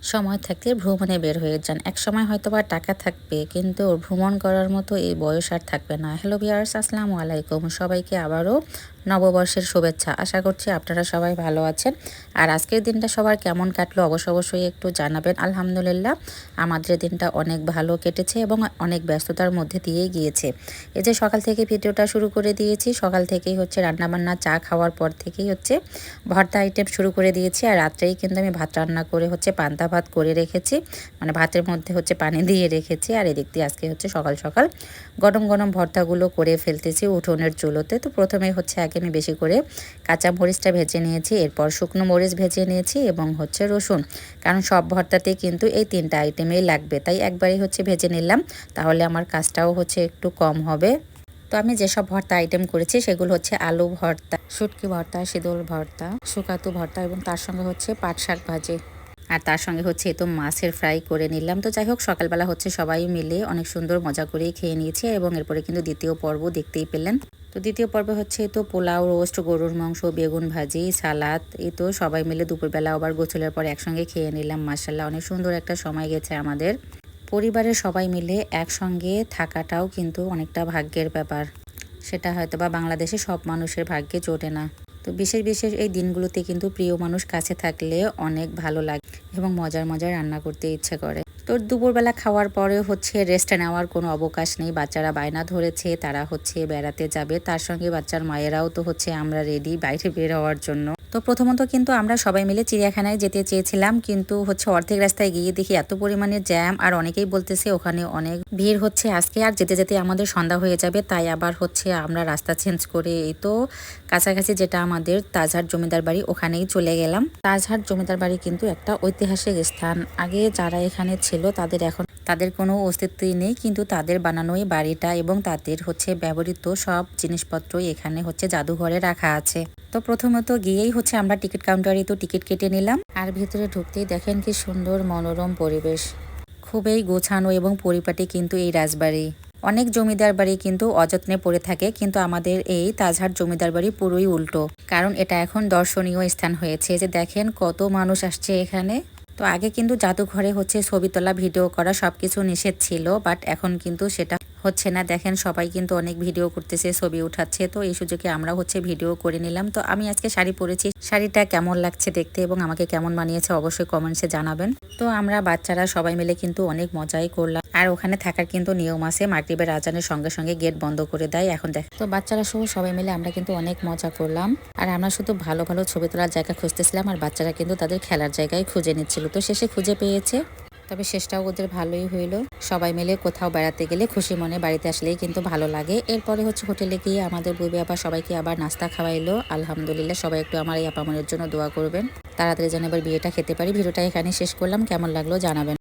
সময় থাকতে ভ্রমণে বের হয়ে যান। একসময় হয়তোবা টাকা থাকবে কিন্তু ভ্রমণ করার মতো এই বয়স আর থাকবে না। হ্যালো ভিউয়ার্স, আসসালামু আলাইকুম। সবাইকে আবারও নববর্ষের শুভেচ্ছা। আশা করছি আপনারা সবাই ভালো আছেন। আর আজকের দিনটা সবার কেমন কাটলো অবশ্যই একটু জানাবেন। আলহামদুলিল্লাহ আমাদের দিনটা অনেক ভালো কেটেছে এবং অনেক ব্যস্ততার মধ্যে দিয়েই গিয়েছে। এই যে সকাল থেকে ভিডিওটা শুরু করে দিয়েছি, সকাল থেকেই হচ্ছে রান্নাবান্না, চা খাওয়ার পর থেকেই হচ্ছে ভর্তা আইটেম শুরু করে দিয়েছি। আর রাত্রেই কিন্তু আমি ভাত রান্না করে হচ্ছে পান্তা ভাত করে রেখেছি, মানে ভাতের মধ্যে হচ্ছে পানি দিয়ে রেখেছি। আর এদিক দিয়ে আজকে হচ্ছে সকাল সকাল গরম গরম ভর্তাগুলো করে ফেলতেছি উঠোনের চুলোতে। তো প্রথমে হচ্ছে আগে আমি বেশি করে কাঁচা মরিচটা ভেজে নিয়েছি, এরপর শুকনো মরিচ ভেজে নিয়েছি এবং হচ্ছে রসুন, কারণ সব ভর্তাতে কিন্তু এই তিনটা আইটেমেই লাগবে, তাই একবারই হচ্ছে ভেজে নিলাম, তাহলে আমার কাজটাও হচ্ছে একটু কম হবে। তো আমি যেসব ভর্তা আইটেম করেছি সেগুলো হচ্ছে আলু ভর্তা, শুটকি ভর্তা, শীতল ভর্তা, শুকাতু ভর্তা এবং তার সঙ্গে হচ্ছে পাট শাক ভাজি, আর তার সঙ্গে হচ্ছে তো মাছের ফ্রাই করে নিলাম। তো যাই হোক, সকালবেলা হচ্ছে সবাই মিলে অনেক সুন্দর মজা করেই খেয়ে নিয়েছি এবং এরপরে কিন্তু দ্বিতীয় পর্ব দেখতেই পেলেন। তো দ্বিতীয় পর্বে হচ্ছে তো পোলাও, রোস্ট, গরুর মাংস, বেগুন ভাজি, সালাদ, এই তো সবাই মিলে দুপুরবেলা আবার গোসলের পর একসঙ্গে খেয়ে নিলাম। মাশাআল্লাহ অনেক সুন্দর একটা সময় গেছে আমাদের। পরিবারের সবাই মিলে একসঙ্গে থাকাটাও কিন্তু অনেকটা ভাগ্যের ব্যাপার, সেটা হয়তো বা বাংলাদেশে সব মানুষের ভাগ্যে জোটে না। তো বিশেষ এই দিনগুলোতে কিন্তু প্রিয় মানুষ কাছে থাকলে অনেক ভালো লাগে এবং মজার রান্না করতে ইচ্ছে করে। তো দুপুরবেলা খাওয়ার পরে হচ্ছে রেস্ট নেওয়ার কোনো অবকাশ নেই। বাচ্চারা বায়না ধরেছে, তারা হচ্ছে বেড়াতে যাবে, তার সঙ্গে বাচ্চার মায়েরাও তো হচ্ছে আমরা রেডি বাইরে বের হওয়ার জন্য। তো প্রথমত কিন্তু আমরা সবাই মিলে চিড়িয়াখানায় যেতে চেয়েছিলাম, কিন্তু হচ্ছে অর্ধেক রাস্তায় গিয়ে দেখি এত পরিমাণে জ্যাম, আর অনেকেই বলতেছে ওখানে অনেক ভিড় হচ্ছে আজকে, আর যেতে যেতে আমাদের সন্ধ্যা হয়ে যাবে, তাই আবার হচ্ছে আমরা রাস্তা চেঞ্জ করে এই তো কাছাকাছি যেটা আমাদের তাজহাট জমিদার বাড়ি ওখানেই চলে গেলাম। তাজহাট জমিদার বাড়ি কিন্তু একটা ঐতিহাসিক স্থান। আগে যারা এখানে ছিল তাদের কোনো অস্তিত্বই নেই, কিন্তু তাদের বানানোই বাড়িটা এবং তাদের হচ্ছে ব্যবহৃত সব জিনিসপত্রই এখানে হচ্ছে জাদুঘরে রাখা আছে। তো প্রথমত গিয়েই হচ্ছে আমরা টিকিট কাউন্টারে তো টিকিট কেটে নিলাম, আর ভিতরে ঢুকতেই দেখেন কি সুন্দর মনোরম পরিবেশ, খুবই গোছানো এবং পরিপাটি কিন্তু এই রাজবাড়ি। অনেক জমিদার বাড়ি কিন্তু অযত্নে পড়ে থাকে, কিন্তু আমাদের এই তাজহাট জমিদার বাড়ি পুরোই উল্টো, কারণ এটা এখন দর্শনীয় স্থান হয়েছে। যে দেখেন কত মানুষ আসছে এখানে। তো আগে কিন্তু জাদুঘরে হচ্ছে ছবি তোলা, ভিডিও করা সবকিছু নিষেধ ছিল, বাট এখন কিন্তু সেটা হচ্ছে না। দেখেন সবাই কিন্তু অনেক ভিডিও করতেছে, ছবি উঠাচ্ছে। তো এই সুযোগে আমরা হচ্ছে ভিডিও করে নিলাম। তো আমি আজকে শাড়ি পরেছি, শাড়িটা কেমন লাগছে দেখতে এবং আমাকে কেমন মানিয়েছে অবশ্যই কমেন্টসে জানাবেন। তো আমরা বাচ্চারা সবাই মিলে কিন্তু অনেক মজাই করলাম। আর ওখানে থাকার কিন্তু নিয়ম আছে, মাগরিবের আজানের সঙ্গে সঙ্গে গেট বন্ধ করে দেয়। এখন দেখ, তো বাচ্চারা সহ সবাই মিলে আমরা কিন্তু অনেক মজা করলাম। আর আমরা শুধু ভালো ছবি তোলার জায়গা খুঁজতেছিলাম, আর বাচ্চারা কিন্তু তাদের খেলার জায়গায় খুঁজে নিচ্ছিল। তো শেষে খুঁজে পেয়েছে, তবে শেষটাও ওদের ভালোই হইলো। সবাই মিলে কোথাও বেড়াতে গেলে খুশি মনে বাড়িতে আসলেই কিন্তু ভালো লাগে। এরপরে হচ্ছে হোটেলে গিয়ে আমাদের বুবি আবার সবাইকে আবার নাস্তা খাওয়াইলো। আলহামদুলিল্লাহ, সবাই একটু আমার এই আপামনের জন্য দোয়া করবেন, তাড়াতাড়ি যেন এবার বিয়েটা খেতে পারি। ভিডিওটা এখানে শেষ করলাম, কেমন লাগলো জানাবেন।